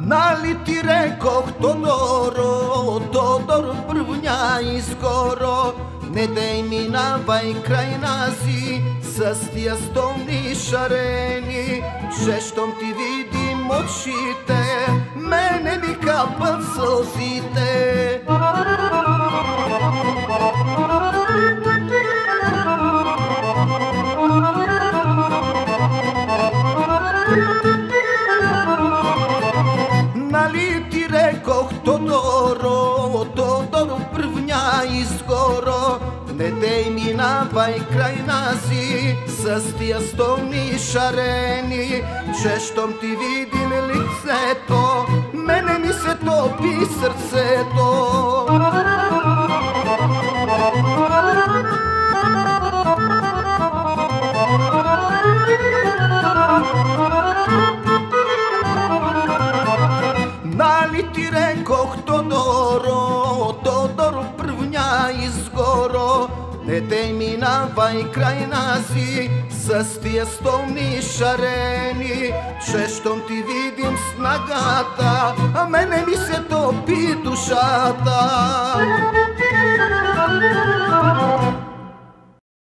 Нали ти рекох, Тодоро, Тодор брвня изгоро, не дей минавай край нази с тия столни шарени, че щом ти видим очите, мене ми капат сълзите. Нали ти рекох, Тодоро, Тодор брвня изгоро, не дей минавай край нази с тия столни шарени, че щом ти видим лицето, мене ми се топи сърцето. Нали ти рекох, Тодоро, Тодор брвня изгоро, не дей минавай край нази с тия столни шарени, че щом ти видим снагата, а мене ми се топи душата.